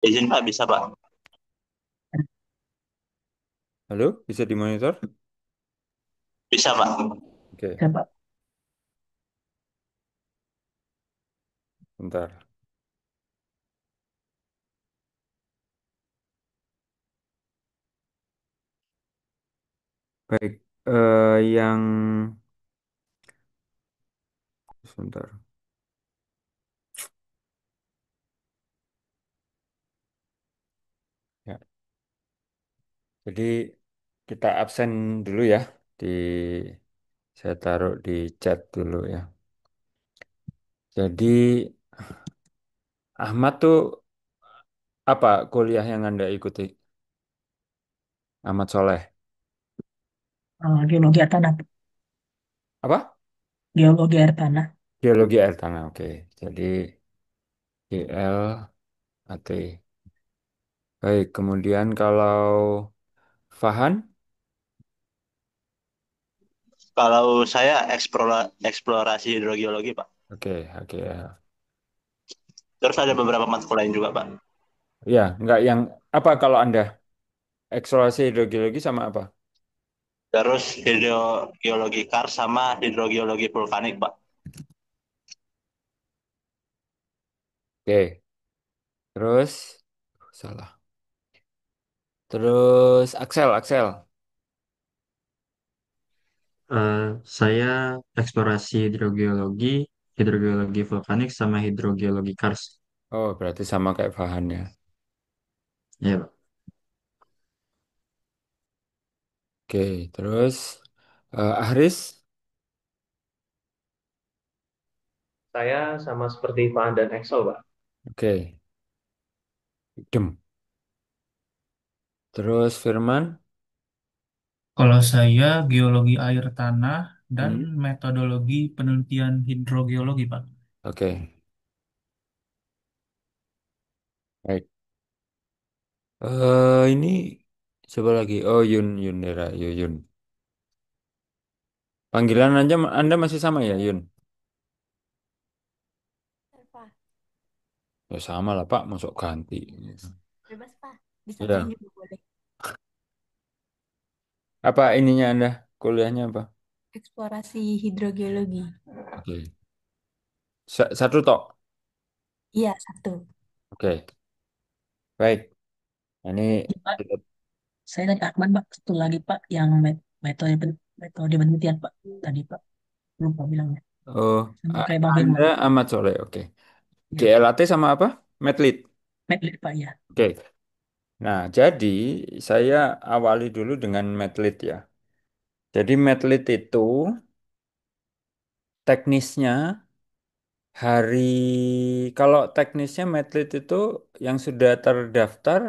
Izin Pak, bisa Pak? Halo, bisa dimonitor? Bisa Pak. Oke, Ya, Pak. bentar. Baik, yang sebentar. Ya, jadi kita absen dulu ya. Di saya taruh di chat dulu ya. Jadi Ahmad tuh apa kuliah yang Anda ikuti? Ahmad Soleh. Geologi air tanah, Pak. Apa? Geologi air tanah. Geologi air tanah. Oke. Jadi GL AT. Baik, kemudian kalau Fahan? Kalau saya eksplorasi hidrogeologi Pak. Oke, oke ya. Terus ada beberapa matkul lain juga Pak. Ya, enggak yang apa kalau Anda eksplorasi hidrogeologi sama apa? Terus hidrogeologi kars sama hidrogeologi vulkanik Pak. Oke, terus salah. Terus Axel, Axel. Eh, saya eksplorasi hidrogeologi, hidrogeologi vulkanik, sama hidrogeologi karst. Oh, berarti sama kayak Fahan ya. Ya, Pak. Oke, terus Ahris. Saya sama seperti Faan dan Excel, Pak. Oke, Dem. Terus Firman. Kalau saya geologi air tanah dan Hmm, metodologi penelitian hidrogeologi, Pak. Oke, baik. Ini coba lagi. Oh, Yun, Yunera, Yun. Panggilan Anda masih sama ya, Yun? Apa? Ya sama lah, Pak. Masuk ganti. Bebas, Pak. Disamain Ya. juga boleh. Apa ininya Anda? Kuliahnya apa? Eksplorasi hidrogeologi. Oke. Satu tok. Iya, satu. Oke. Baik. Ini Ya, Pak, saya tadi Ahmad Pak, satu lagi Pak, yang metode penelitian Pak. Tadi Pak, lupa bilangnya. oh Sama kayak Bang Anda Firman. amat soleh. Oke. Ya, GLAT sama apa? Medlit. medlit Pak ya. Oke. Nah, jadi saya awali dulu dengan Medlit ya. Jadi Medlit itu teknisnya hari kalau teknisnya Medlit itu yang sudah terdaftar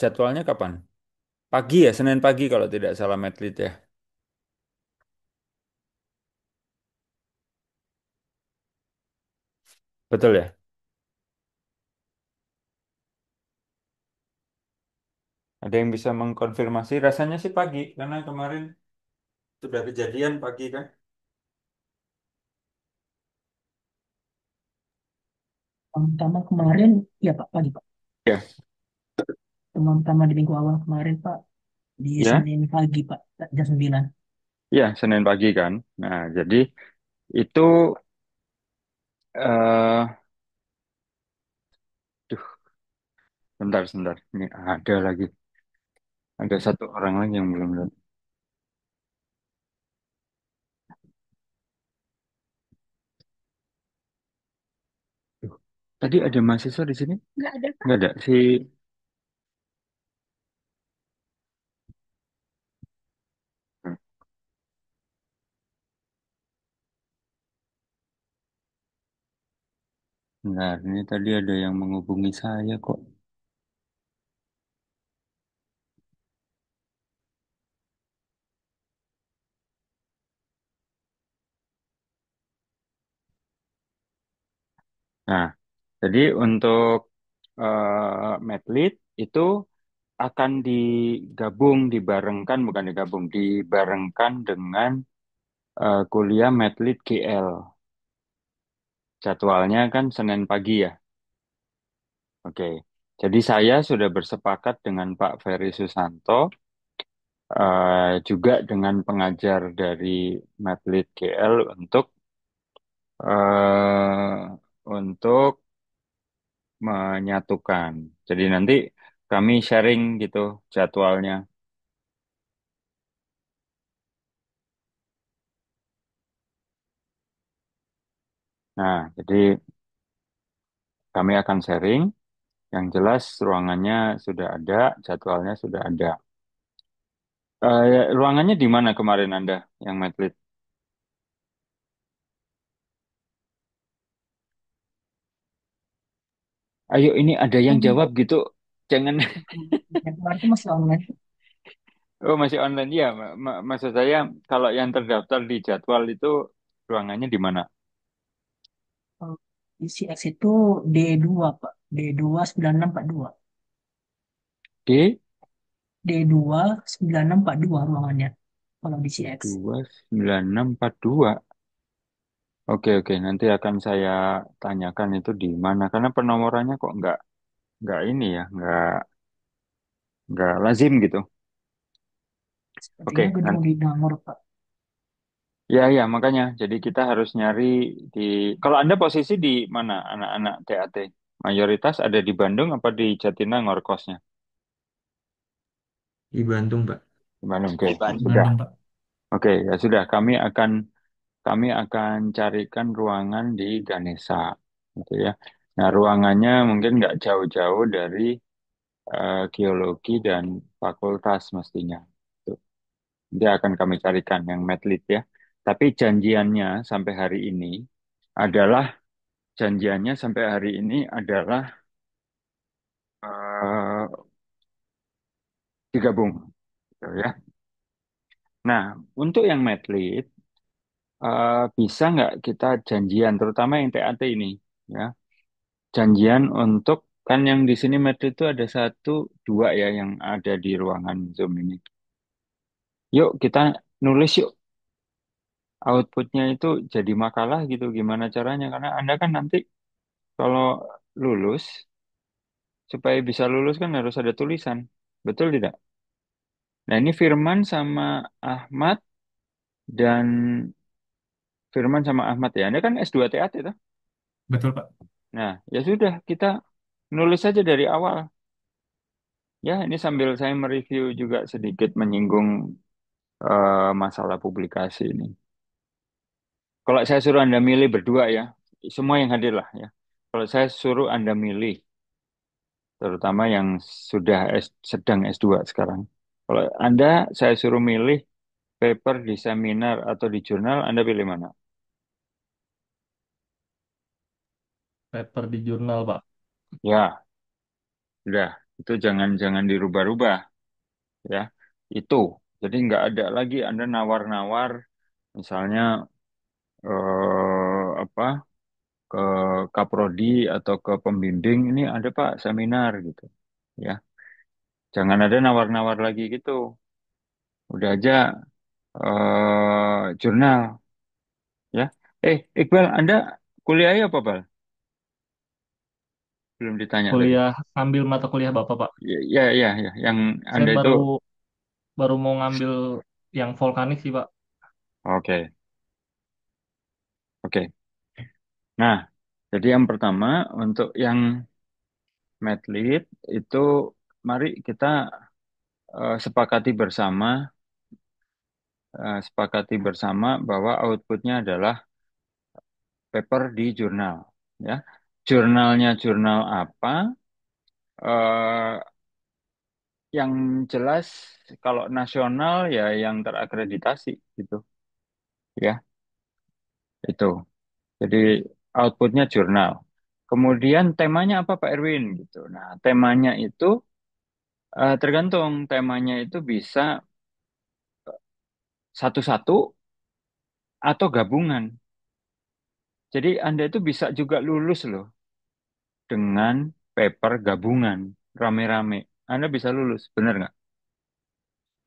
jadwalnya kapan? Pagi ya, Senin pagi kalau tidak salah Medlit ya. Betul ya? Ada yang bisa mengkonfirmasi? Rasanya sih pagi, karena kemarin sudah kejadian pagi kan? Yang pertama kemarin, ya Pak, pagi Pak. Ya. Teman pertama di minggu awal kemarin Pak, di Ya, Senin pagi Pak, jam 9. ya Senin pagi kan. Nah, jadi itu, eh duh, bentar, sebentar. Ini ada lagi, ada satu orang lagi yang belum datang. Duh, tadi ada mahasiswa di sini? Nggak ada, Pak. Nggak ada. Si, nah ini tadi ada yang menghubungi saya kok. Nah, jadi untuk Medlit itu akan bukan digabung, dibarengkan dengan kuliah Medlit GL. Jadwalnya kan Senin pagi ya. Oke. Jadi saya sudah bersepakat dengan Pak Ferry Susanto, juga dengan pengajar dari Medlit GL eh, untuk menyatukan. Jadi nanti kami sharing gitu jadwalnya. Nah, jadi kami akan sharing. Yang jelas ruangannya sudah ada, jadwalnya sudah ada. Ruangannya di mana kemarin Anda yang Medlit? Ayo ini ada yang Kan jawab gitu. Jangan. yang kemarin itu masih online. Oh, masih online ya. Maksud saya kalau yang terdaftar di jadwal itu ruangannya di mana? Kalau di CX itu D2 Pak. D2 9642. D D2 9642 ruangannya. Kalau di CX. 29642. Oke, oke, nanti akan saya tanyakan itu di mana karena penomorannya kok nggak ini ya, nggak lazim gitu. Sepertinya Oke, gedung nanti di Nangor Pak. ya ya makanya jadi kita harus nyari di kalau Anda posisi di mana anak-anak TAT? Mayoritas ada di Bandung apa di Jatinangor kosnya? Di Bandung, Pak. Di Bandung. Oke, Di sudah. Bandung, Pak. Oke, ya sudah. Kami akan carikan ruangan di Ganesa, gitu ya. Nah, ruangannya mungkin nggak jauh-jauh dari geologi dan fakultas mestinya. Tuh. Nanti akan kami carikan yang medlit ya. Tapi adalah janjiannya sampai hari ini adalah eh, digabung, gitu ya. Nah, untuk yang medlit bisa nggak kita janjian, terutama yang TAT ini, ya. Janjian untuk kan yang di sini Medri itu ada satu dua ya yang ada di ruangan Zoom ini. Yuk kita nulis yuk outputnya itu jadi makalah gitu gimana caranya karena Anda kan nanti kalau lulus supaya bisa lulus kan harus ada tulisan. Betul tidak? Nah ini dan Firman sama Ahmad ya. Anda kan S2 TAT itu. Betul, Pak. Nah ya sudah kita nulis saja dari awal. Ya ini sambil saya mereview juga sedikit menyinggung masalah publikasi ini. Kalau saya suruh Anda milih berdua ya, semua yang hadir lah ya. Kalau saya suruh Anda milih, terutama yang sedang S2 sekarang. Kalau saya suruh milih paper di seminar atau di jurnal, Anda pilih mana? Paper di jurnal, Pak. Ya, sudah. Itu jangan jangan dirubah-rubah ya. Itu. Jadi nggak ada lagi Anda nawar-nawar, misalnya apa ke kaprodi atau ke pembimbing ini ada Pak seminar gitu ya. Jangan ada nawar-nawar lagi gitu. Udah aja jurnal ya. Iqbal, Anda kuliah apa, Bal? Belum ditanya tadi. Kuliah, ambil mata kuliah Bapak, Pak. Ya, ya, ya, ya. Yang Saya Anda itu baru baru mau ngambil yang volkanik sih, Pak. oke, oke. Nah, jadi yang pertama untuk yang medlit itu mari kita sepakati bersama bahwa outputnya adalah paper di jurnal ya. Jurnalnya jurnal apa? eh yang jelas kalau nasional ya yang terakreditasi gitu ya itu. Jadi outputnya jurnal. Kemudian temanya apa Pak Erwin gitu. Nah temanya itu tergantung temanya itu bisa satu-satu atau gabungan. Jadi Anda itu bisa juga lulus loh dengan paper gabungan rame-rame. Anda bisa lulus, benar nggak?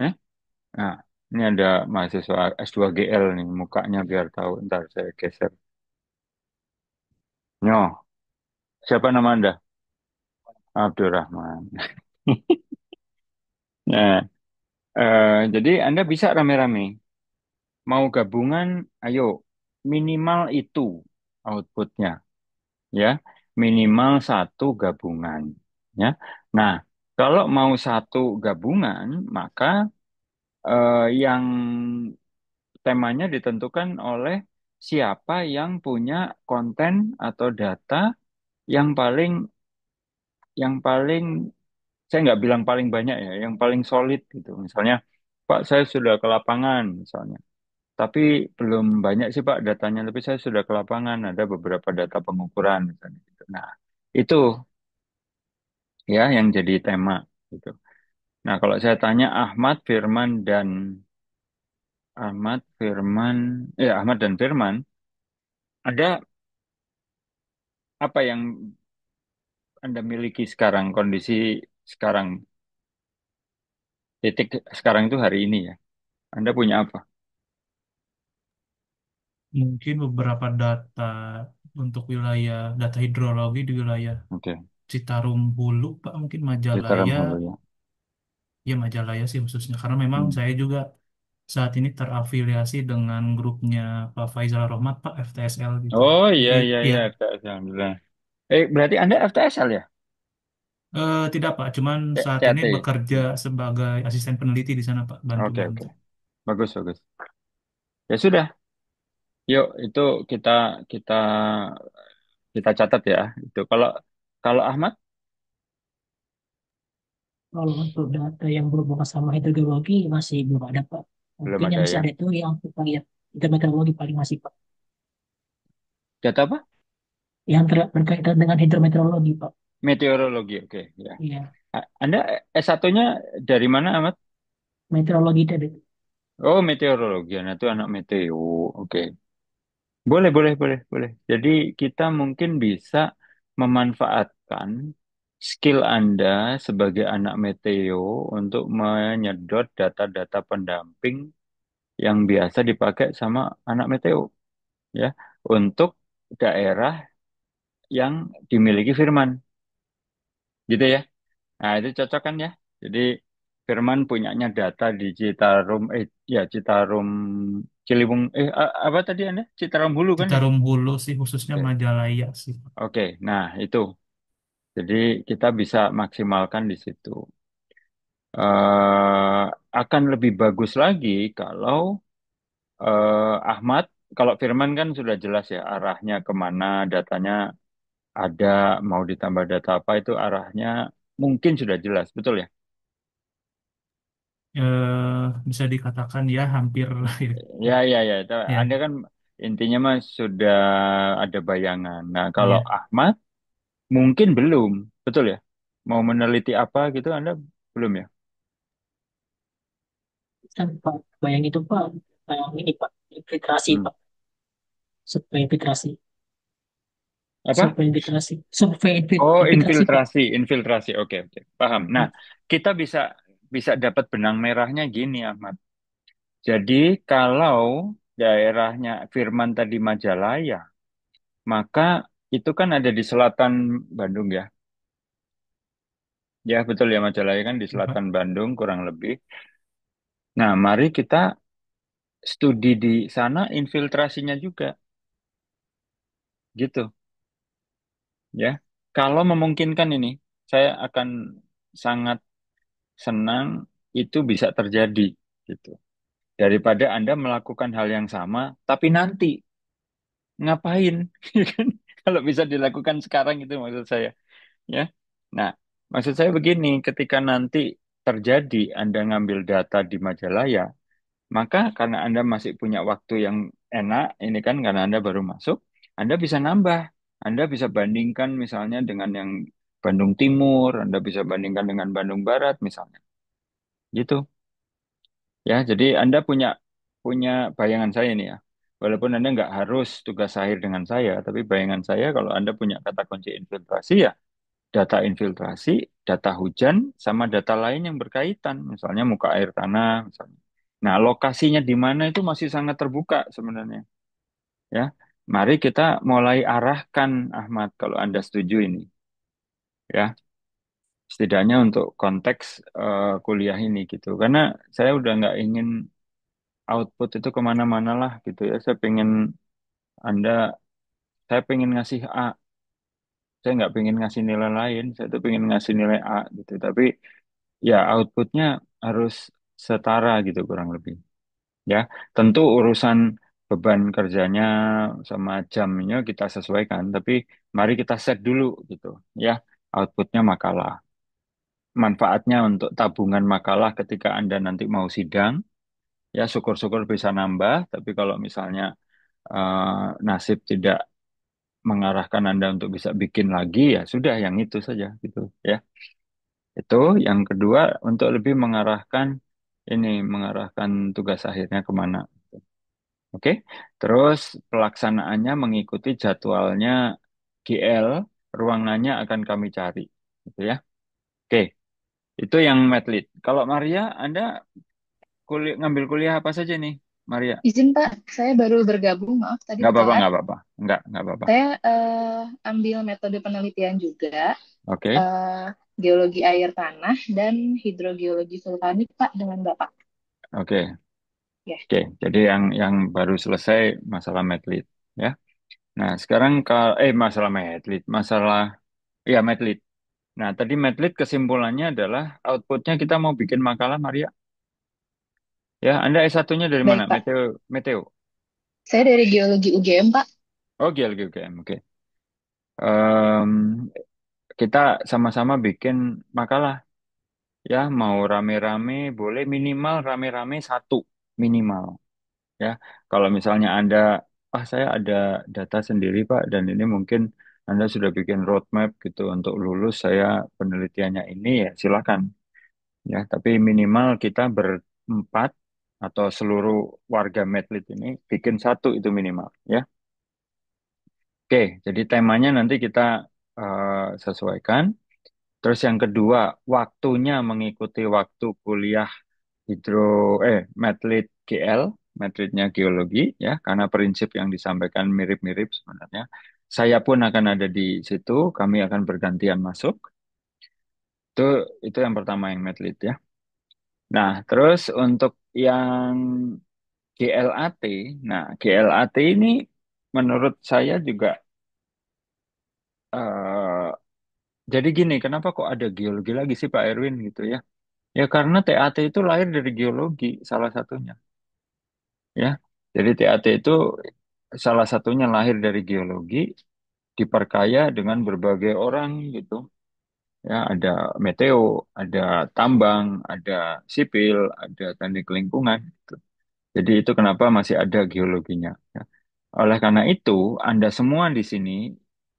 Eh? Nah, ini ada mahasiswa S2GL nih, mukanya biar tahu. Ntar saya geser. Nyo, siapa nama Anda? Abdurrahman. Nah, jadi Anda bisa rame-rame. Mau gabungan, ayo minimal itu outputnya, ya. Minimal satu gabungan, ya. Nah, kalau mau satu gabungan, maka yang temanya ditentukan oleh siapa yang punya konten atau data yang paling saya nggak bilang paling banyak ya, yang paling solid gitu. Misalnya, Pak, saya sudah ke lapangan misalnya. Tapi belum banyak sih Pak datanya, tapi saya sudah ke lapangan, ada beberapa data pengukuran misalnya gitu. Nah, itu ya yang jadi tema gitu. Nah, kalau saya tanya Ahmad dan Firman, ada apa yang Anda miliki sekarang, kondisi sekarang, titik sekarang itu hari ini ya. Anda punya apa? Mungkin beberapa data untuk wilayah data hidrologi di wilayah Oke, Citarum Hulu, Pak, mungkin Citarum Majalaya, Hulu ya. ya Majalaya sih khususnya. Karena memang Hmm. saya juga saat ini terafiliasi dengan grupnya Pak Faizal Rahmat, Pak, FTSL gitu. Oh iya Jadi iya ya, iya FTS alhamdulillah. Berarti Anda FTSL ya? tidak Pak, cuman saat ini CAT. bekerja sebagai asisten peneliti di sana Pak, Oke oke. bantu-bantu. Bagus bagus. Ya sudah, yuk itu kita kita kita catat ya. Itu kalau kalau Ahmad Kalau untuk data yang berhubungan sama hidrogeologi masih belum ada Pak. belum Mungkin ada yang bisa ya. ada itu yang kita lihat hidrometeorologi paling masih Pak. Data apa? Yang berkaitan dengan hidrometeorologi Pak. Meteorologi. Oke ya. Iya, Anda S1-nya dari mana Ahmad? meteorologi tadi. Oh, meteorologi. Nah, itu anak meteo. Oke. Boleh, boleh, boleh, boleh. Jadi kita mungkin bisa memanfaatkan skill Anda sebagai anak meteo untuk menyedot data-data pendamping yang biasa dipakai sama anak meteo, ya, untuk daerah yang dimiliki Firman, gitu ya. Nah, itu cocok kan ya? Jadi Firman punyanya data di Citarum, Citarum Ciliwung, apa tadi Anda? Citarum Hulu kan ya? Citarum Hulu sih khususnya Oke, Majalaya sih, Pak. oke. Nah, itu. Jadi kita bisa maksimalkan di situ. eh Akan lebih bagus lagi kalau Ahmad, kalau Firman kan sudah jelas ya arahnya kemana, datanya ada, mau ditambah data apa itu arahnya mungkin sudah jelas, betul ya? Bisa dikatakan ya hampir Ya, ya, ya. Anda ya, kan intinya mah sudah ada bayangan. Nah, kalau iya. Ahmad mungkin belum, betul ya? Mau meneliti apa gitu Anda belum ya? Kan Pak, bayang itu Pak, bayang ini Pak, infiltrasi Hmm. Pak, survei infiltrasi, Apa? survei infiltrasi, survei Oh, infiltrasi Pak. infiltrasi, infiltrasi. Oke, oke. Paham. Nah, kita bisa bisa dapat benang merahnya gini, Ahmad. Jadi, kalau daerahnya Firman tadi Majalaya, maka itu kan ada di selatan Bandung ya. Ya, betul ya Majalaya kan di Ya, Pak. selatan Bandung kurang lebih. Nah, mari kita studi di sana infiltrasinya juga, gitu ya. Kalau memungkinkan ini, saya akan sangat senang itu bisa terjadi gitu. Daripada Anda melakukan hal yang sama, tapi nanti ngapain? Ya kan? Kalau bisa dilakukan sekarang itu maksud saya, ya. Nah, maksud saya begini, ketika nanti terjadi Anda ngambil data di Majalaya, maka karena Anda masih punya waktu yang enak, ini kan karena Anda baru masuk, Anda bisa nambah. Anda bisa bandingkan misalnya dengan yang Bandung Timur, Anda bisa bandingkan dengan Bandung Barat misalnya. Gitu. Ya, jadi Anda punya punya bayangan saya nih ya. Walaupun Anda nggak harus tugas akhir dengan saya, tapi bayangan saya kalau Anda punya kata kunci infiltrasi ya data infiltrasi, data hujan, sama data lain yang berkaitan, misalnya muka air tanah, misalnya. Nah, lokasinya di mana itu masih sangat terbuka sebenarnya. Ya, mari kita mulai arahkan Ahmad kalau Anda setuju ini. Ya, Setidaknya untuk konteks kuliah ini gitu. Karena saya udah nggak ingin output itu kemana-mana lah gitu ya. Anda, saya pengen ngasih A, saya nggak pengen ngasih nilai lain, saya tuh pengen ngasih nilai A gitu. Tapi ya outputnya harus setara gitu kurang lebih. Ya, tentu urusan beban kerjanya sama jamnya kita sesuaikan, tapi mari kita set dulu gitu ya, outputnya makalah. Manfaatnya untuk tabungan makalah ketika Anda nanti mau sidang, ya syukur-syukur bisa nambah, tapi kalau misalnya nasib tidak mengarahkan Anda untuk bisa bikin lagi, ya sudah yang itu saja gitu ya. Itu yang kedua untuk lebih mengarahkan tugas akhirnya kemana. Oke, terus pelaksanaannya mengikuti jadwalnya GL, ruangannya akan kami cari, gitu ya. Oke, itu yang medlit. Kalau Maria, Anda ngambil kuliah apa saja nih, Maria? Izin Pak, saya baru bergabung, maaf tadi Nggak apa-apa, telat. nggak apa-apa. Nggak apa-apa. Saya ambil metode penelitian juga, Oke, eh, geologi air tanah dan hidrogeologi vulkanik Pak dengan Bapak. oke, Ya, oke. Jadi yang baru selesai masalah medlit, ya. Nah, sekarang masalah medlit, ya medlit. Nah, tadi medlit kesimpulannya adalah outputnya kita mau bikin makalah, Maria. Ya, Anda S1-nya dari mana? baik Pak. Meteo, Meteo. Saya dari geologi UGM Pak. Oh, GLG UGM, oke. Em, kita sama-sama bikin makalah. Ya, mau rame-rame, boleh minimal rame-rame satu minimal. Ya, kalau misalnya saya ada data sendiri Pak, dan ini mungkin Anda sudah bikin roadmap gitu untuk lulus saya penelitiannya ini ya silakan. Ya, tapi minimal kita berempat atau seluruh warga Medlit ini bikin satu itu minimal. Ya. Oke, jadi temanya nanti kita sesuaikan. Terus yang kedua, waktunya mengikuti waktu kuliah hidro Medlit GL, Medlitnya geologi ya, karena prinsip yang disampaikan mirip-mirip sebenarnya. Saya pun akan ada di situ, kami akan bergantian masuk. Itu itu yang pertama yang Medlit ya. Nah, terus untuk yang GLAT, nah GLAT ini menurut saya juga eh, jadi gini, kenapa kok ada geologi lagi sih Pak Erwin gitu ya? Ya karena TAT itu lahir dari geologi salah satunya ya. Jadi TAT itu salah satunya lahir dari geologi, diperkaya dengan berbagai orang gitu. Ya, ada meteo, ada tambang, ada sipil, ada teknik lingkungan gitu. Jadi itu kenapa masih ada geologinya ya. Oleh karena itu, Anda semua di sini,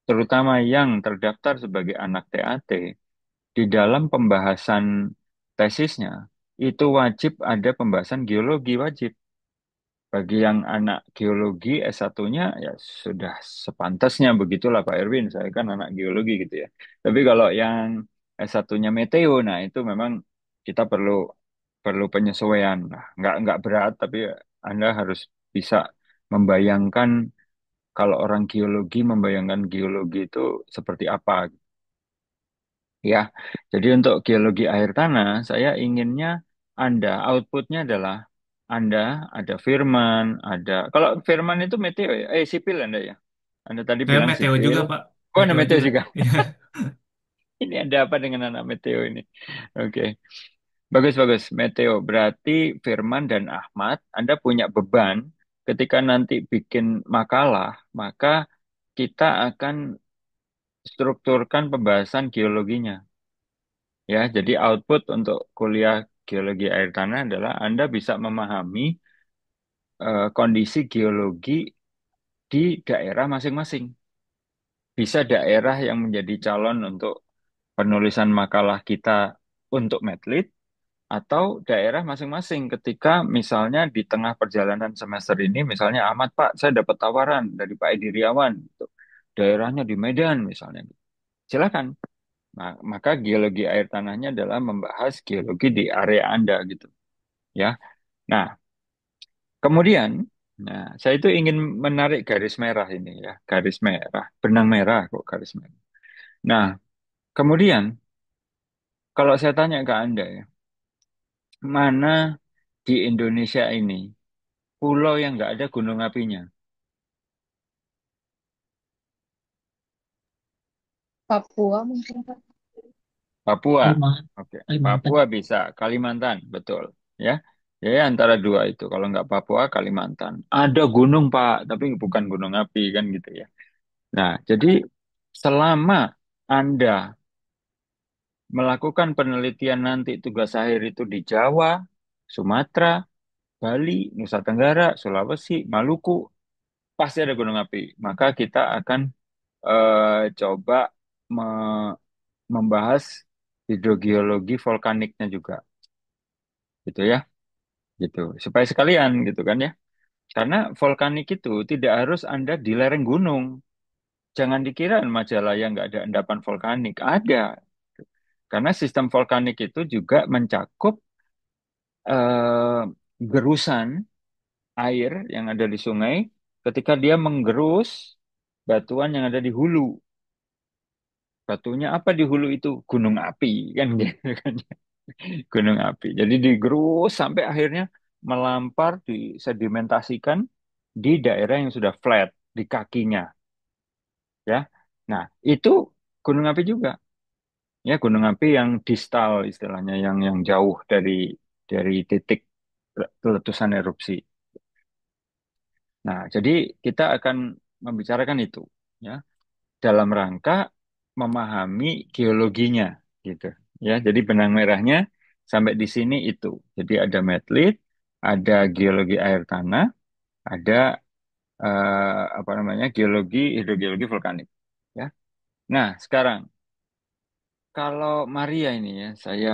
terutama yang terdaftar sebagai anak TAT, di dalam pembahasan tesisnya, itu wajib ada pembahasan geologi wajib. Bagi yang anak geologi S1-nya ya sudah sepantasnya begitulah Pak Erwin, saya kan anak geologi gitu ya. Tapi kalau yang S1-nya meteo, nah itu memang kita perlu perlu penyesuaian. Nah, nggak berat, tapi Anda harus bisa membayangkan kalau orang geologi membayangkan geologi itu seperti apa. Ya, jadi untuk geologi air tanah, saya inginnya Anda, outputnya adalah Anda ada Firman, kalau Firman itu meteo ya, sipil Anda ya. Anda tadi Saya bilang Meteo sipil, juga, Pak. oh ada Meteo meteo juga. juga. Iya. Ini ada apa dengan anak meteo ini? Oke, bagus bagus. Meteo berarti Firman dan Ahmad, Anda punya beban ketika nanti bikin makalah, maka kita akan strukturkan pembahasan geologinya. Ya, jadi output untuk kuliah geologi air tanah adalah Anda bisa memahami kondisi geologi di daerah masing-masing. Bisa daerah yang menjadi calon untuk penulisan makalah kita untuk medlit, atau daerah masing-masing ketika misalnya di tengah perjalanan semester ini, misalnya Ahmad, Pak, saya dapat tawaran dari Pak Edi Riawan, gitu. Daerahnya di Medan misalnya. Silakan. Nah, maka geologi air tanahnya adalah membahas geologi di area Anda gitu ya. Nah, kemudian saya itu ingin menarik garis merah ini ya, garis merah, benang merah kok garis merah. Nah, kemudian kalau saya tanya ke Anda ya, mana di Indonesia ini pulau yang nggak ada gunung apinya? Papua mungkin Pak. Papua. Kalimantan, Oke, Kalimantan. Papua bisa, Kalimantan, betul. Ya, ya antara dua itu. Kalau nggak Papua, Kalimantan. Ada gunung Pak, tapi bukan gunung api kan gitu ya. Nah, jadi selama Anda melakukan penelitian nanti tugas akhir itu di Jawa, Sumatera, Bali, Nusa Tenggara, Sulawesi, Maluku, pasti ada gunung api. Maka kita akan coba me- membahas hidrogeologi vulkaniknya juga, gitu ya, gitu. Supaya sekalian, gitu kan ya. Karena vulkanik itu tidak harus Anda di lereng gunung. Jangan dikira Majalaya nggak ada endapan vulkanik, ada. Karena sistem vulkanik itu juga mencakup eh, gerusan air yang ada di sungai ketika dia menggerus batuan yang ada di hulu. Batunya apa di hulu itu? Gunung api kan gitu kan. Gunung api. Jadi digerus sampai akhirnya melampar, disedimentasikan di daerah yang sudah flat di kakinya ya. Nah, itu gunung api juga ya, gunung api yang distal istilahnya, yang jauh dari titik letusan erupsi. Nah, jadi kita akan membicarakan itu ya dalam rangka memahami geologinya gitu ya. Jadi benang merahnya sampai di sini itu. Jadi ada metlit, ada geologi air tanah, ada apa namanya geologi hidrogeologi vulkanik ya. Nah, sekarang kalau Maria ini ya, saya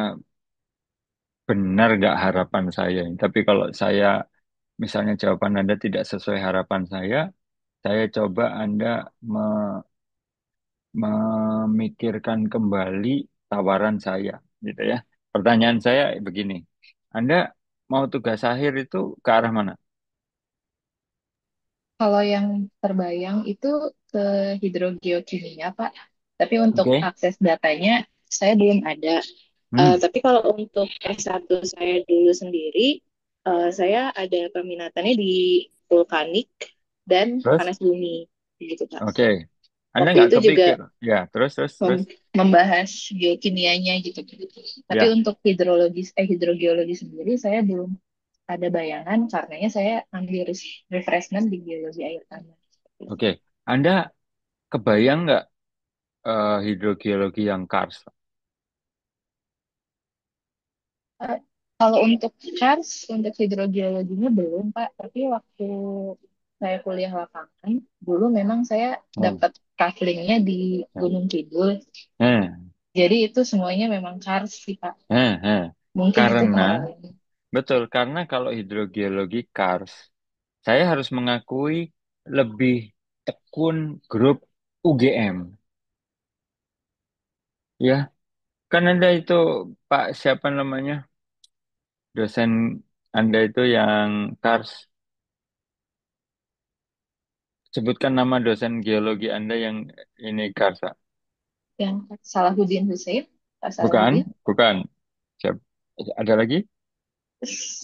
benar gak harapan saya ini. Tapi kalau saya misalnya jawaban Anda tidak sesuai harapan saya coba Anda memikirkan kembali tawaran saya, gitu ya. Pertanyaan saya begini, Anda mau tugas akhir itu ke arah mana? Kalau yang terbayang itu ke hidrogeokimia, Pak. Tapi untuk Oke. akses datanya saya belum ada. Hmm. Tapi kalau untuk S1 saya dulu sendiri, saya ada peminatannya di vulkanik dan Terus, panas bumi, gitu Pak. oke. Anda Waktu nggak itu juga kepikir, ya. Terus, membahas geokimianya gitu. Tapi ya. untuk hidrogeologi sendiri saya belum ada bayangan karenanya saya ambil refreshment di geologi air tanah. Oke. Anda kebayang nggak hidrogeologi yang Kars? Eh, Kalau untuk CARS, untuk hidrogeologinya belum, Pak. Tapi waktu saya kuliah lapangan, dulu memang saya Hmm. dapat couplingnya di Hmm. Gunung Kidul. Eh, Jadi itu semuanya memang CARS sih, Pak. eh, eh. Mungkin itu Karena, pengalaman. betul, karena kalau hidrogeologi Kars, saya harus mengakui lebih tekun grup UGM. Ya, kan ada itu Pak siapa namanya dosen Anda itu yang Kars. Sebutkan nama dosen geologi Anda yang ini Kars. Pak. Yang Salahuddin Hussein, Pak Bukan, Salahuddin, bukan. Siap. Ada lagi?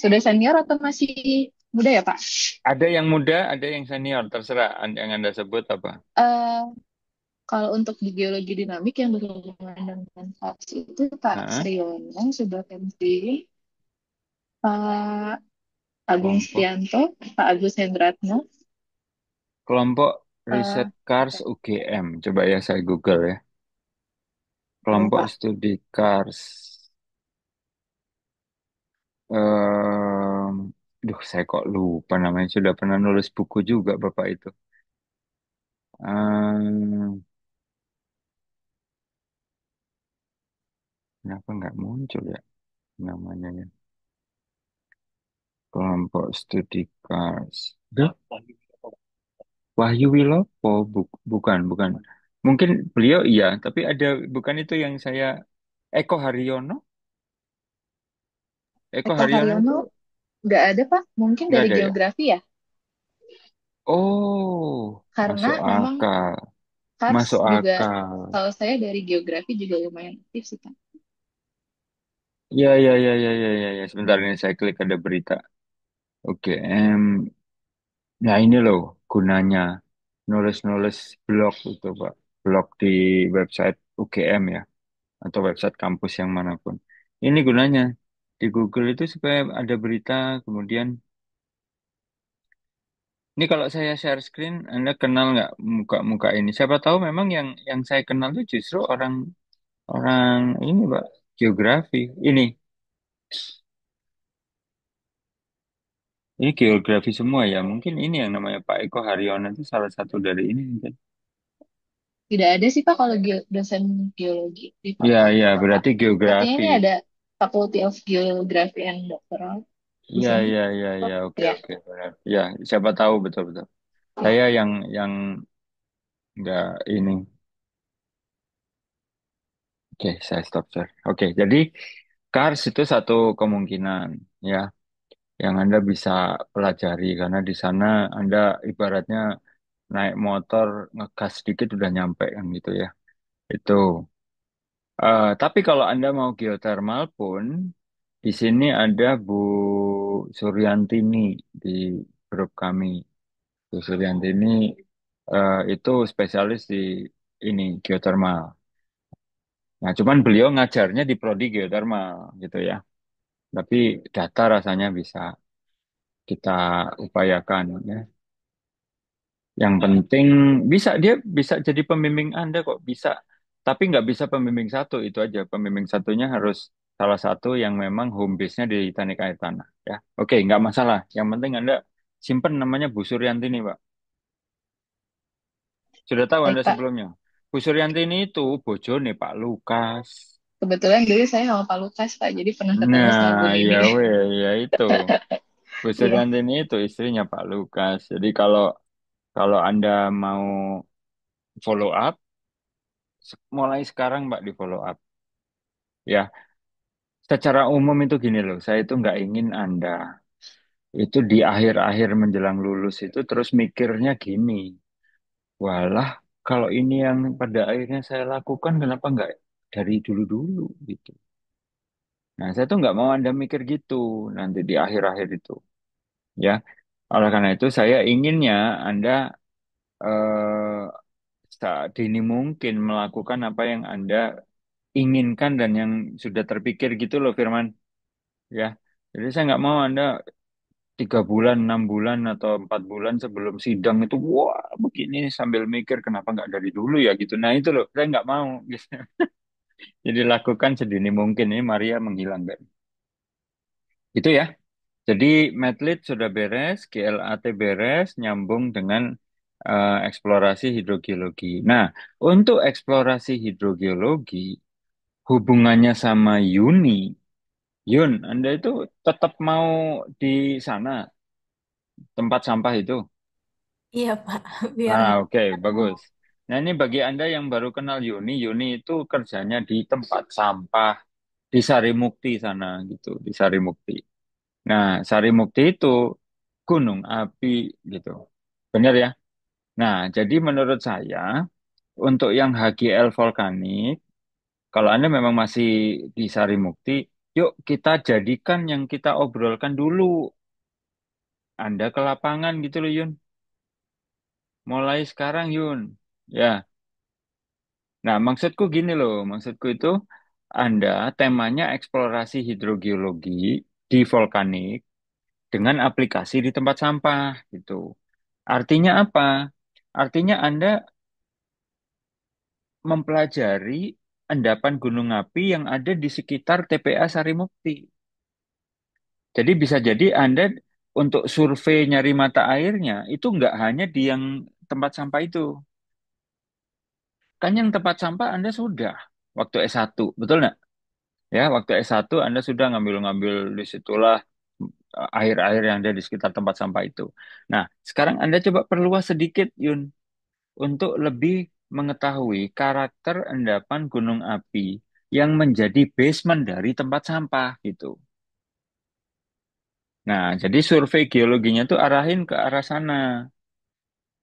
sudah senior atau masih muda ya, Pak? Ada yang muda, ada yang senior. Terserah yang Anda sebut apa. Eh, Kalau untuk di geologi dinamik yang berhubungan dengan CARS itu Pak Nah, Sriono sudah pensiun, Pak Agung kelompok Setianto, Pak Agus Hendratno, kelompok riset eh, Kars UGM. Coba ya saya Google ya. oh, Kelompok Pak. studi Kars. Duh, saya kok lupa namanya. Sudah pernah nulis buku juga Bapak itu. Ehm, Kenapa nggak muncul ya namanya ya? Kelompok studi Kars. Duh, Wahyu Wilopo, bukan. Mungkin beliau iya, tapi ada bukan itu yang saya Eko Haryono. Eko Eka Haryono itu Haryono nggak ada Pak, mungkin nggak dari ada ya? geografi ya, Oh, karena masuk memang akal, CARS masuk juga akal. kalau saya dari geografi juga lumayan aktif sih Pak. Ya, ya, ya, ya, ya, ya, ya. Sebentar ini saya klik ada berita. Oke, nah ini loh gunanya nulis-nulis blog itu, Pak. Blog di website UGM ya, atau website kampus yang manapun. Ini gunanya di Google itu supaya ada berita, kemudian ini kalau saya share screen, Anda kenal nggak muka-muka ini? Siapa tahu memang yang saya kenal itu justru orang orang ini, Pak, geografi. Ini geografi semua ya. Mungkin ini yang namanya Pak Eko Haryono itu salah satu dari ini mungkin. Tidak ada sih Pak kalau dosen geologi di Ya, fakultas ya, Bapak. berarti Sepertinya geografi. ini ada Faculty of Geography and Doctoral di Ya, sini. ya, ya, Oh, ya. Oke, ya, oke, benar. Ya, siapa tahu betul-betul. ya. Saya yang nggak ini. Oke, saya stop share. Oke, jadi Kars itu satu kemungkinan ya yang Anda bisa pelajari karena di sana Anda ibaratnya naik motor ngegas sedikit udah nyampe kan gitu ya. Itu. Tapi kalau Anda mau geothermal pun di sini ada Bu Suryantini di grup kami. Bu Suryantini itu spesialis di ini geothermal. Nah, cuman beliau ngajarnya di prodi geothermal gitu ya. Tapi data rasanya bisa kita upayakan ya. Yang penting bisa dia bisa jadi pembimbing Anda kok bisa. Tapi nggak bisa pembimbing satu itu aja. Pembimbing satunya harus salah satu yang memang home base-nya di Teknik Air Tanah ya. Oke, nggak masalah. Yang penting Anda simpen namanya Bu Suryanti nih, Pak. Sudah tahu Baik Anda Pak. sebelumnya. Bu Suryanti ini itu bojone Pak Lukas. Kebetulan dulu saya sama Pak Lukas Pak, jadi pernah ketemu Nah, sama Bu ya Nini. ya itu. Bu Iya, Suryanti ini itu istrinya Pak Lukas. Jadi kalau kalau Anda mau follow up, mulai sekarang Mbak di follow up. Ya, secara umum itu gini loh, saya itu nggak ingin Anda itu di akhir-akhir menjelang lulus itu terus mikirnya gini, walah kalau ini yang pada akhirnya saya lakukan kenapa nggak dari dulu-dulu gitu. Nah, saya tuh nggak mau Anda mikir gitu nanti di akhir-akhir itu. Ya, oleh karena itu saya inginnya Anda eh, saat dini mungkin melakukan apa yang Anda inginkan dan yang sudah terpikir gitu loh Firman. Ya, jadi saya nggak mau Anda 3 bulan, 6 bulan atau 4 bulan sebelum sidang itu, wah begini sambil mikir kenapa nggak dari dulu ya gitu. Nah itu loh, saya nggak mau. Gitu. Jadi lakukan sedini mungkin ini Maria menghilang kan. Itu ya. Jadi Medlit sudah beres, GLAT beres, nyambung dengan eksplorasi hidrogeologi. Nah, untuk eksplorasi hidrogeologi, hubungannya sama Yuni, Yun, Anda itu tetap mau di sana, tempat sampah itu? Iya, Pak. Biar Ah, nggak oke, ketemu. bagus. Nah, ini bagi Anda yang baru kenal Yuni, Yuni itu kerjanya di tempat sampah di Sarimukti sana gitu, di Sarimukti. Nah, Sarimukti itu gunung api gitu. Benar ya? Nah, jadi menurut saya untuk yang HGL vulkanik, kalau Anda memang masih di Sarimukti, yuk kita jadikan yang kita obrolkan dulu. Anda ke lapangan gitu loh, Yun. Mulai sekarang, Yun. Ya. Nah, maksudku gini loh, maksudku itu Anda temanya eksplorasi hidrogeologi di vulkanik dengan aplikasi di tempat sampah gitu. Artinya apa? Artinya Anda mempelajari endapan gunung api yang ada di sekitar TPA Sarimukti. Jadi bisa jadi Anda untuk survei nyari mata airnya itu nggak hanya di yang tempat sampah itu. Kan yang tempat sampah Anda sudah waktu S1, betul nggak? Ya, waktu S1 Anda sudah ngambil-ngambil di situlah air-air yang ada di sekitar tempat sampah itu. Nah, sekarang Anda coba perluas sedikit, Yun, untuk lebih mengetahui karakter endapan gunung api yang menjadi basement dari tempat sampah gitu. Nah, jadi survei geologinya tuh arahin ke arah sana.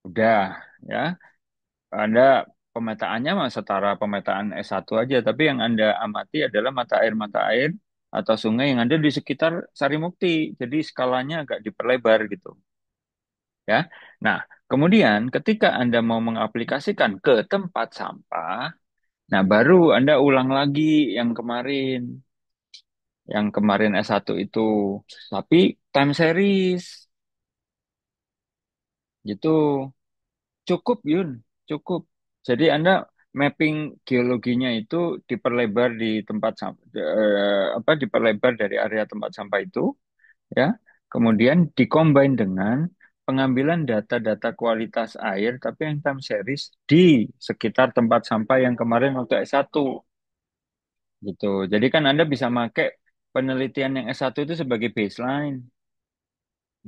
Udah, ya. Anda pemetaannya mah setara pemetaan S1 aja, tapi yang Anda amati adalah mata air atau sungai yang ada di sekitar Sarimukti. Jadi skalanya agak diperlebar gitu ya. Nah, kemudian ketika Anda mau mengaplikasikan ke tempat sampah, nah baru Anda ulang lagi yang kemarin, S1 itu. Tapi time series gitu. Cukup, Yun, cukup. Jadi Anda mapping geologinya itu diperlebar di tempat sampah, apa diperlebar dari area tempat sampah itu, ya. Kemudian dikombin dengan pengambilan data-data kualitas air, tapi yang time series di sekitar tempat sampah yang kemarin waktu S1, gitu. Jadi kan Anda bisa pakai penelitian yang S1 itu sebagai baseline.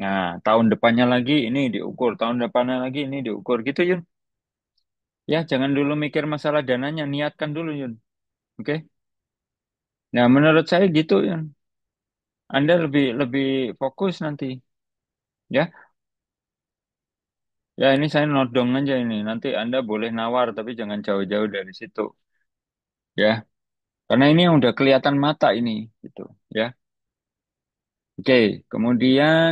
Nah, tahun depannya lagi ini diukur, tahun depannya lagi ini diukur, gitu, Yun. Ya, jangan dulu mikir masalah dananya, niatkan dulu, Yun. Oke? Nah, menurut saya gitu, Yun. Anda lebih lebih fokus nanti, ya. Ya, ini saya nodong aja ini. Nanti Anda boleh nawar, tapi jangan jauh-jauh dari situ, ya. Karena ini yang udah kelihatan mata ini, gitu, ya. Oke, kemudian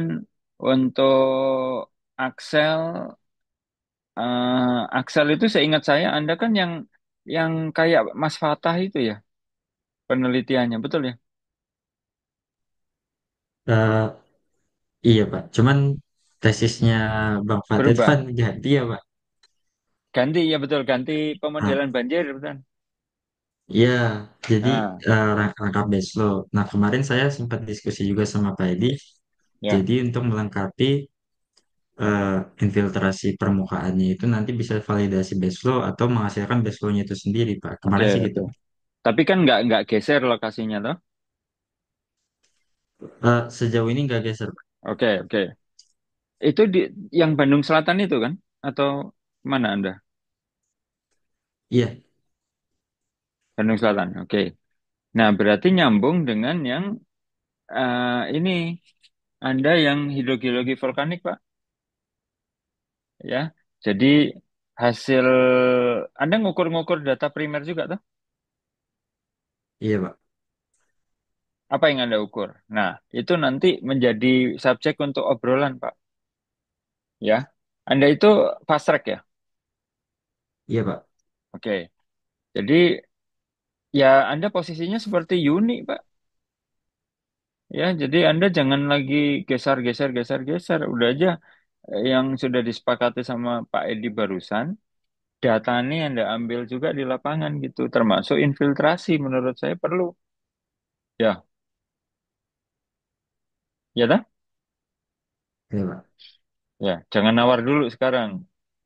untuk Axel, Axel itu seingat saya, Anda kan yang kayak Mas Fatah itu ya, penelitiannya, betul ya? Eh, iya Pak, cuman tesisnya Bang Fatih itu kan Berubah. ganti ya Pak. Ganti, ya betul. Ganti Nah, pemodelan banjir, betul. iya, jadi Ah, rangkap baseload. Nah kemarin saya sempat diskusi juga sama Pak Edi, ya, jadi untuk melengkapi eh, infiltrasi permukaannya itu nanti bisa validasi baseload atau menghasilkan baseloadnya itu sendiri Pak. oke, Kemarin sih gitu. oke. Tapi kan nggak geser lokasinya, toh? Sejauh ini nggak geser Pak. Oke, oke. Itu di yang Bandung Selatan itu kan? Atau mana Anda? Iya, Bandung Selatan, oke. Nah, berarti nyambung dengan yang ini Anda yang hidrogeologi vulkanik, Pak. Ya, jadi hasil Anda ngukur-ngukur data primer juga, toh? iya Pak. Apa yang Anda ukur? Nah, itu nanti menjadi subjek untuk obrolan, Pak. Ya, Anda itu fast track ya? Iya Pak. Oke. Jadi ya Anda posisinya seperti Yuni, Pak. Ya, jadi Anda jangan lagi geser-geser, geser-geser. Udah aja yang sudah disepakati sama Pak Edi barusan, data ini Anda ambil juga di lapangan gitu. Termasuk infiltrasi menurut saya perlu. Ya, ya dah? Iya Pak. Ya, jangan nawar dulu sekarang.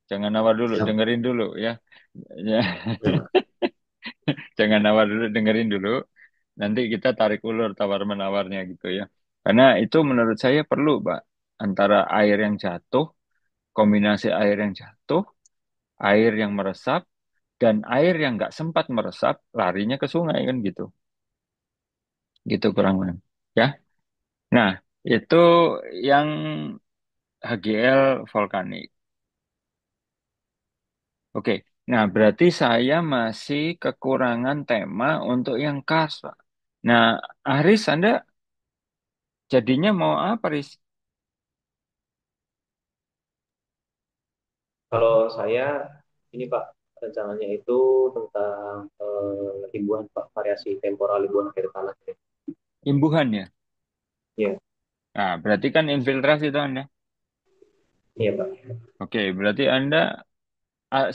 Jangan nawar dulu, Siap. dengerin dulu ya. Ya, Iya Pak. jangan nawar dulu, dengerin dulu. Nanti kita tarik ulur tawar-menawarnya gitu ya. Karena itu menurut saya perlu, Pak. Antara air yang jatuh, kombinasi air yang jatuh, air yang meresap, dan air yang nggak sempat meresap, larinya ke sungai kan gitu. Gitu kurang lebih. Ya. Nah, itu yang HGL vulkanik. Oke. Nah, berarti saya masih kekurangan tema untuk yang kars, Pak. Nah, Aris, Anda jadinya mau apa, Aris? Kalau saya ini Pak, rencananya itu tentang limbuhan Pak, variasi temporal limbuhan air tanah. Imbuhan ya? Iya, Nah, berarti kan infiltrasi itu Anda. iya Pak. Oke, berarti Anda,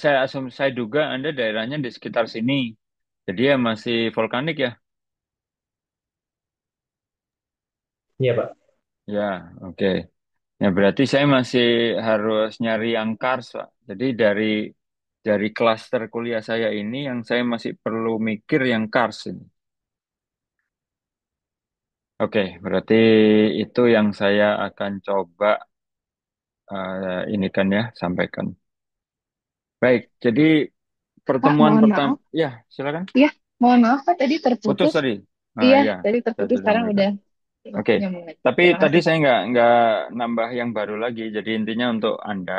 saya duga Anda daerahnya di sekitar sini. Jadi ya masih vulkanik ya? Iya Pak. Ya, oke. Ya, berarti saya masih harus nyari yang kars, Pak. Jadi dari klaster kuliah saya ini yang saya masih perlu mikir yang kars ini. Oke, berarti itu yang saya akan coba ini kan ya, sampaikan. Baik, jadi Pak, pertemuan mohon pertama, maaf. ya silakan. Iya, mohon maaf Pak, tadi Putus terputus. tadi. Ah, Iya, ya, tadi saya terputus, sudah sekarang sampaikan. udah Oke, nyambung lagi. tapi Terima tadi kasih saya Pak. nggak nambah yang baru lagi. Jadi intinya untuk Anda,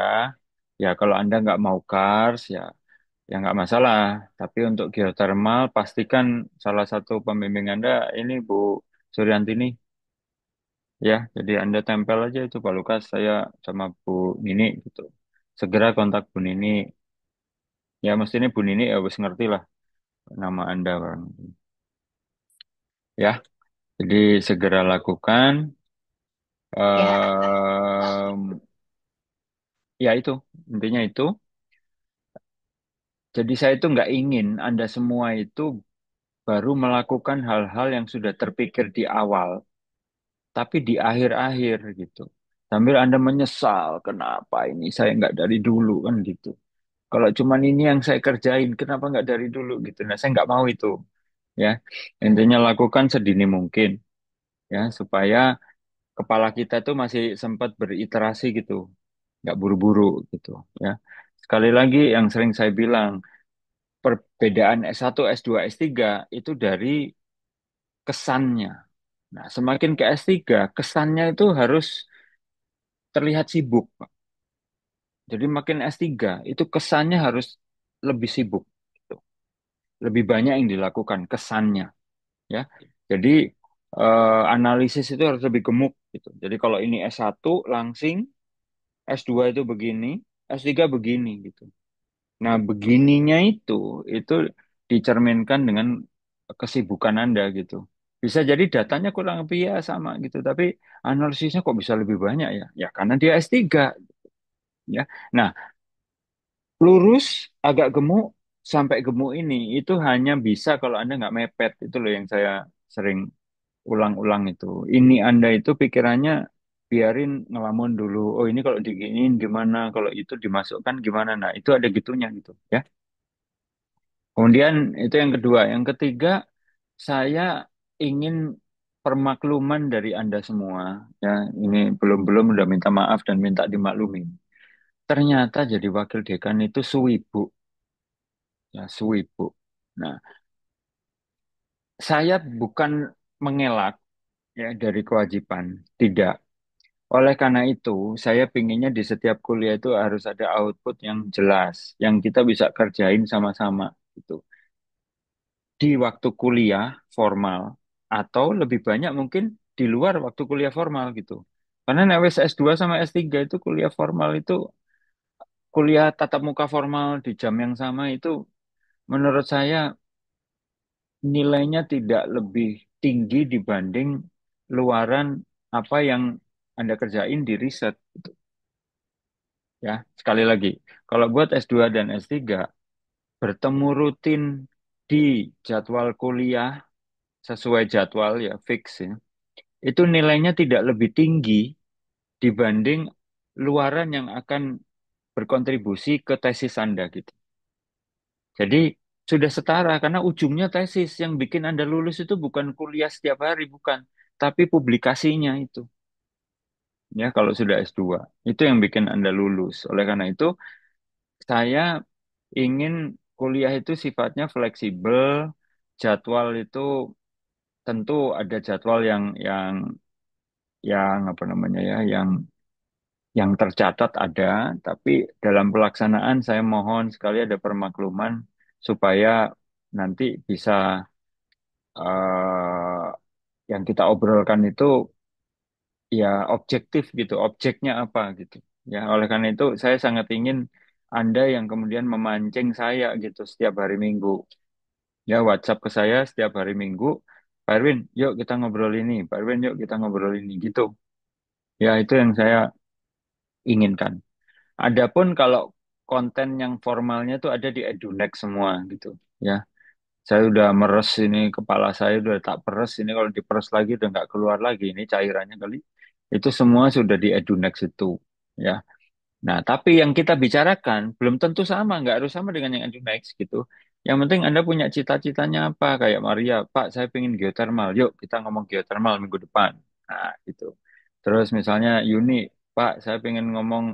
ya kalau Anda nggak mau cars, ya nggak masalah. Tapi untuk geothermal, pastikan salah satu pembimbing Anda ini Bu Suryantini. Ya, jadi Anda tempel aja itu Pak Lukas, saya sama Bu Nini gitu. Segera kontak Bu Nini. Ya, mestinya Bu Nini ya wis ngerti lah nama Anda, Bang. Ya, jadi segera lakukan. Ya, Em, Ya itu, intinya itu. Jadi saya itu nggak ingin Anda semua itu baru melakukan hal-hal yang sudah terpikir di awal, tapi di akhir-akhir gitu. Sambil Anda menyesal, kenapa ini saya nggak dari dulu kan gitu. Kalau cuman ini yang saya kerjain, kenapa nggak dari dulu gitu. Nah, saya nggak mau itu, ya. Intinya lakukan sedini mungkin, ya, supaya kepala kita tuh masih sempat beriterasi gitu, nggak buru-buru gitu, ya. Sekali lagi yang sering saya bilang, perbedaan S1, S2, S3 itu dari kesannya. Nah, semakin ke S3, kesannya itu harus terlihat sibuk, Pak. Jadi makin S3, itu kesannya harus lebih sibuk, gitu. Lebih banyak yang dilakukan, kesannya, ya. Jadi analisis itu harus lebih gemuk, gitu. Jadi kalau ini S1 langsing, S2 itu begini, S3 begini, gitu. Nah, begininya itu dicerminkan dengan kesibukan Anda gitu. Bisa jadi datanya kurang lebih ya sama gitu, tapi analisisnya kok bisa lebih banyak ya? Ya karena dia S3 ya. Nah, lurus agak gemuk sampai gemuk ini itu hanya bisa kalau Anda nggak mepet. Itu loh yang saya sering ulang-ulang itu. Ini Anda itu pikirannya biarin ngelamun dulu. Oh, ini kalau diginiin gimana? Kalau itu dimasukkan gimana? Nah, itu ada gitunya gitu ya. Kemudian itu yang kedua. Yang ketiga, saya ingin permakluman dari Anda semua. Ya, ini belum-belum udah minta maaf dan minta dimaklumin. Ternyata jadi wakil dekan itu suwibu. Ya, suwibu. Nah, saya bukan mengelak ya dari kewajiban. Tidak. Oleh karena itu, saya pinginnya di setiap kuliah itu harus ada output yang jelas, yang kita bisa kerjain sama-sama. Gitu. Di waktu kuliah formal atau lebih banyak mungkin di luar waktu kuliah formal gitu. Karena nek wis S2 sama S3 itu kuliah formal itu kuliah tatap muka formal di jam yang sama itu menurut saya nilainya tidak lebih tinggi dibanding luaran apa yang Anda kerjain di riset gitu. Ya, sekali lagi, kalau buat S2 dan S3 bertemu rutin di jadwal kuliah sesuai jadwal ya fix ya itu nilainya tidak lebih tinggi dibanding luaran yang akan berkontribusi ke tesis Anda gitu. Jadi sudah setara karena ujungnya tesis yang bikin Anda lulus itu bukan kuliah setiap hari, bukan, tapi publikasinya itu. Ya, kalau sudah S2, itu yang bikin Anda lulus. Oleh karena itu, saya ingin kuliah itu sifatnya fleksibel, jadwal itu tentu ada jadwal yang apa namanya ya, yang tercatat ada, tapi dalam pelaksanaan saya mohon sekali ada permakluman supaya nanti bisa yang kita obrolkan itu ya objektif gitu, objeknya apa gitu. Ya, oleh karena itu saya sangat ingin Anda yang kemudian memancing saya gitu setiap hari Minggu. Ya, WhatsApp ke saya setiap hari Minggu. Pak Erwin, yuk kita ngobrol ini. Pak Erwin, yuk kita ngobrol ini gitu. Ya, itu yang saya inginkan. Adapun kalau konten yang formalnya itu ada di Edunex semua gitu ya. Saya udah meres ini kepala saya udah tak peres ini kalau diperes lagi udah nggak keluar lagi ini cairannya kali. Itu semua sudah di Edunex itu ya. Nah, tapi yang kita bicarakan belum tentu sama, nggak harus sama dengan yang Edunex gitu. Yang penting Anda punya cita-citanya apa? Kayak Maria, Pak, saya pengen geothermal. Yuk, kita ngomong geothermal minggu depan. Nah, gitu. Terus misalnya Yuni, Pak, saya pengen ngomong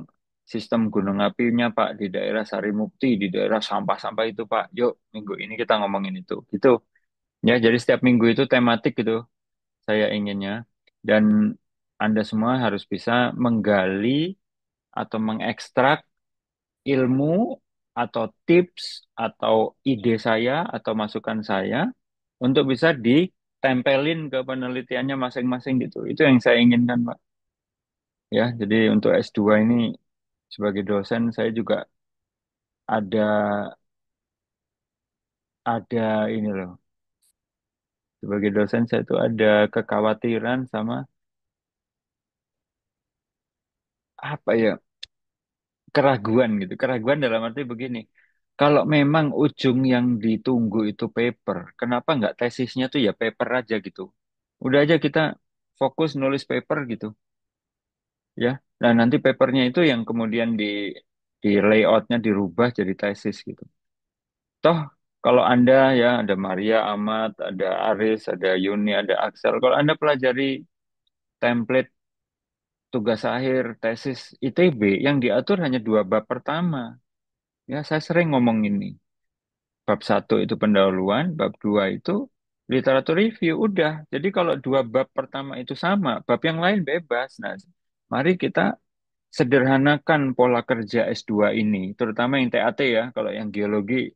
sistem gunung apinya, Pak, di daerah Sarimukti, di daerah sampah-sampah itu, Pak. Yuk, minggu ini kita ngomongin itu. Gitu. Ya, jadi setiap minggu itu tematik gitu saya inginnya. Dan Anda semua harus bisa menggali atau mengekstrak ilmu atau tips atau ide saya atau masukan saya untuk bisa tempelin ke penelitiannya masing-masing gitu. Itu yang saya inginkan, Pak. Ya, jadi untuk S2 ini sebagai dosen saya juga ada ini loh. Sebagai dosen saya tuh ada kekhawatiran sama apa ya? Keraguan gitu. Keraguan dalam arti begini. Kalau memang ujung yang ditunggu itu paper, kenapa nggak tesisnya tuh ya paper aja gitu. Udah aja kita fokus nulis paper gitu ya. Nah, nanti papernya itu yang kemudian di layoutnya dirubah jadi tesis gitu. Toh kalau Anda ya ada Maria, Ahmad, ada Aris, ada Yuni, ada Axel. Kalau Anda pelajari template tugas akhir tesis ITB yang diatur hanya 2 bab pertama. Ya, saya sering ngomong ini. Bab 1 itu pendahuluan, bab 2 itu literatur review. Udah. Jadi kalau 2 bab pertama itu sama, bab yang lain bebas. Nah, mari kita sederhanakan pola kerja S2 ini, terutama yang TAT ya. Kalau yang geologi,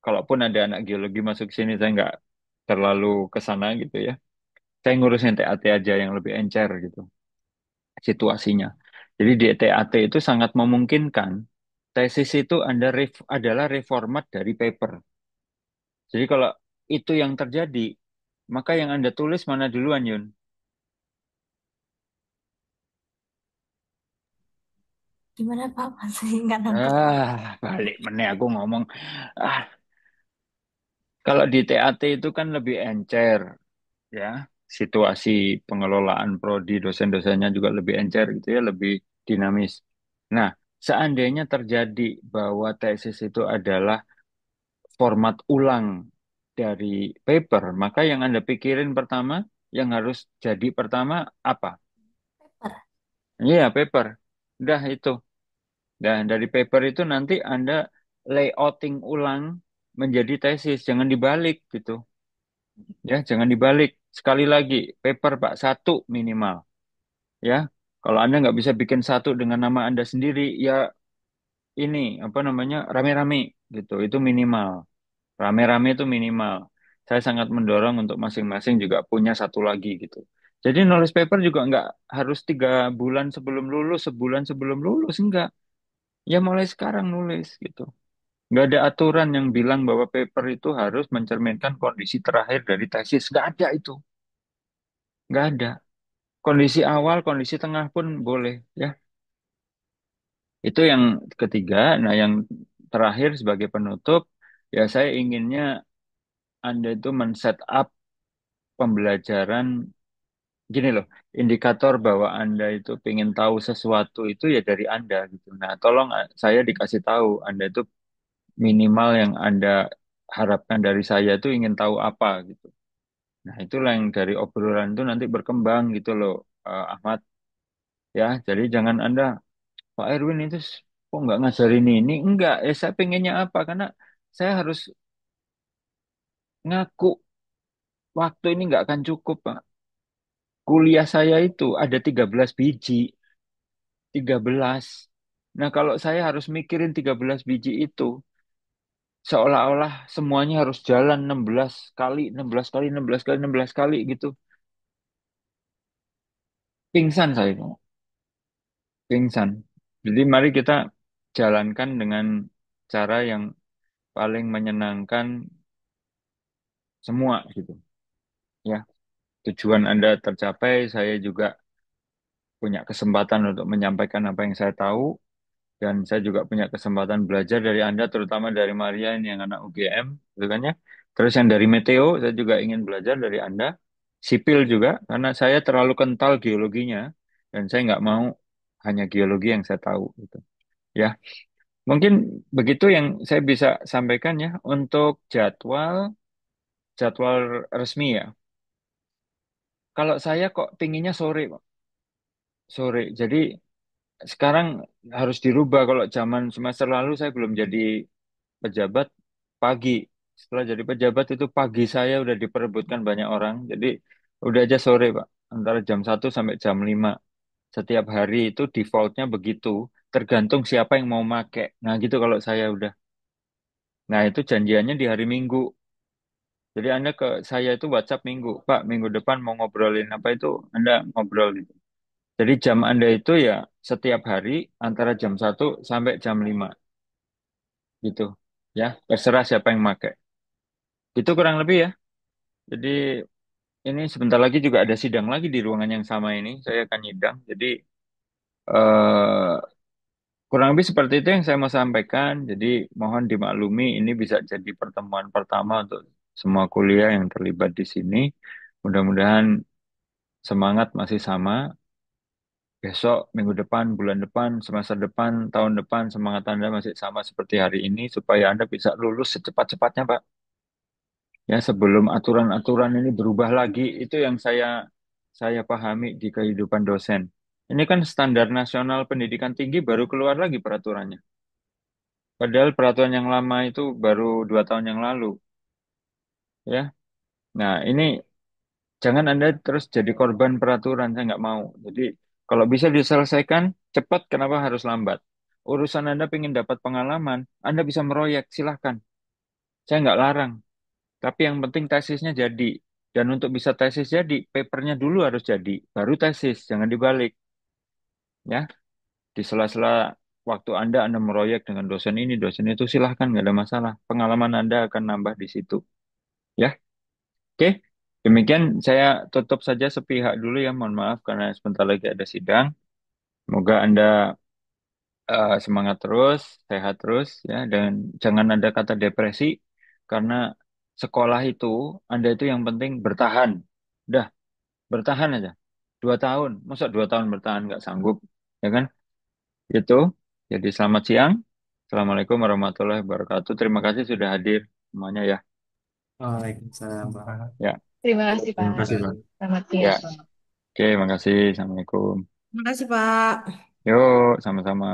kalaupun ada anak geologi masuk sini, saya nggak terlalu ke sana gitu ya. Saya ngurusin TAT aja yang lebih encer gitu situasinya. Jadi di TAT itu sangat memungkinkan tesis itu adalah reformat dari paper. Jadi kalau itu yang terjadi, maka yang Anda tulis mana duluan, Yun? Gimana Pak? Masih nggak nangkep. Balik meneh aku ngomong. Ah, kalau di TAT itu kan lebih encer, ya. Situasi pengelolaan prodi dosen-dosennya juga lebih encer gitu ya, lebih dinamis. Nah, seandainya terjadi bahwa tesis itu adalah format ulang dari paper, maka yang Anda pikirin pertama, yang harus jadi pertama apa? Paper. Iya, paper. Udah itu. Dan dari paper itu nanti Anda layouting ulang menjadi tesis. Jangan dibalik gitu. Ya, jangan dibalik. Sekali lagi, paper Pak, 1 minimal. Ya, kalau Anda nggak bisa bikin 1 dengan nama Anda sendiri, ya ini, apa namanya, rame-rame gitu. Itu minimal. Rame-rame itu minimal. Saya sangat mendorong untuk masing-masing juga punya 1 lagi gitu. Jadi nulis paper juga nggak harus 3 bulan sebelum lulus, sebulan sebelum lulus, enggak. Ya mulai sekarang nulis gitu. Nggak ada aturan yang bilang bahwa paper itu harus mencerminkan kondisi terakhir dari tesis. Nggak ada itu. Nggak ada. Kondisi awal, kondisi tengah pun boleh. Ya, itu yang ketiga. Nah, yang terakhir sebagai penutup, ya saya inginnya Anda itu men-set up pembelajaran gini loh, indikator bahwa Anda itu pengen tahu sesuatu itu ya dari Anda gitu. Nah, tolong saya dikasih tahu Anda itu minimal yang Anda harapkan dari saya itu ingin tahu apa gitu. Nah, itulah yang dari obrolan itu nanti berkembang gitu loh, Ahmad. Ya, jadi jangan Anda, Pak Erwin itu kok nggak ngajarin ini? Enggak, saya pengennya apa? Karena saya harus ngaku waktu ini nggak akan cukup, Pak. Kuliah saya itu ada 13 biji, 13. Nah, kalau saya harus mikirin 13 biji itu, seolah-olah semuanya harus jalan 16 kali, 16 kali, 16 kali, 16 kali gitu. Pingsan saya, Pak. Pingsan. Jadi mari kita jalankan dengan cara yang paling menyenangkan semua gitu. Ya, tujuan Anda tercapai, saya juga punya kesempatan untuk menyampaikan apa yang saya tahu dan saya juga punya kesempatan belajar dari Anda, terutama dari Maria ini yang anak UGM, gitu kan ya. Terus yang dari Meteo, saya juga ingin belajar dari Anda. Sipil juga, karena saya terlalu kental geologinya dan saya nggak mau hanya geologi yang saya tahu gitu. Ya, mungkin begitu yang saya bisa sampaikan ya untuk jadwal resmi ya. Kalau saya kok pinginnya sore, Pak. Sore. Jadi sekarang harus dirubah. Kalau zaman semester lalu saya belum jadi pejabat pagi. Setelah jadi pejabat itu pagi saya udah diperebutkan banyak orang. Jadi udah aja sore, Pak. Antara jam 1 sampai jam 5. Setiap hari itu defaultnya begitu. Tergantung siapa yang mau make. Nah gitu kalau saya udah. Nah itu janjiannya di hari Minggu. Jadi Anda ke saya itu WhatsApp minggu, Pak, minggu depan mau ngobrolin apa itu, Anda ngobrol gitu. Jadi jam Anda itu ya setiap hari antara jam 1 sampai jam 5 gitu. Ya, terserah siapa yang pakai. Itu kurang lebih ya. Jadi ini sebentar lagi juga ada sidang lagi di ruangan yang sama ini. Saya akan nyidang. Jadi eh, kurang lebih seperti itu yang saya mau sampaikan. Jadi mohon dimaklumi ini bisa jadi pertemuan pertama untuk semua kuliah yang terlibat di sini. Mudah-mudahan semangat masih sama. Besok, minggu depan, bulan depan, semester depan, tahun depan, semangat Anda masih sama seperti hari ini supaya Anda bisa lulus secepat-cepatnya, Pak. Ya, sebelum aturan-aturan ini berubah lagi, itu yang saya pahami di kehidupan dosen. Ini kan standar nasional pendidikan tinggi baru keluar lagi peraturannya. Padahal peraturan yang lama itu baru 2 tahun yang lalu, ya. Nah, ini jangan Anda terus jadi korban peraturan, saya nggak mau. Jadi, kalau bisa diselesaikan cepat, kenapa harus lambat? Urusan Anda ingin dapat pengalaman, Anda bisa meroyek, silahkan. Saya nggak larang. Tapi yang penting tesisnya jadi. Dan untuk bisa tesis jadi, papernya dulu harus jadi. Baru tesis, jangan dibalik. Ya, di sela-sela waktu Anda meroyek dengan dosen ini, dosen itu, silahkan, nggak ada masalah. Pengalaman Anda akan nambah di situ. Ya, oke. Demikian saya tutup saja sepihak dulu ya, mohon maaf karena sebentar lagi ada sidang. Semoga Anda semangat terus, sehat terus ya, dan jangan ada kata depresi karena sekolah itu Anda itu yang penting bertahan. Udah, bertahan aja. 2 tahun, masa 2 tahun bertahan nggak sanggup, ya kan? Itu. Jadi selamat siang. Assalamualaikum warahmatullahi wabarakatuh. Terima kasih sudah hadir semuanya ya. Waalaikumsalam, Pak. Ya, Terima kasih, Terima Pak. kasih, Pak. Selamat ya. siang. Oke, makasih. Assalamualaikum. Terima kasih, Pak. Yuk, sama-sama.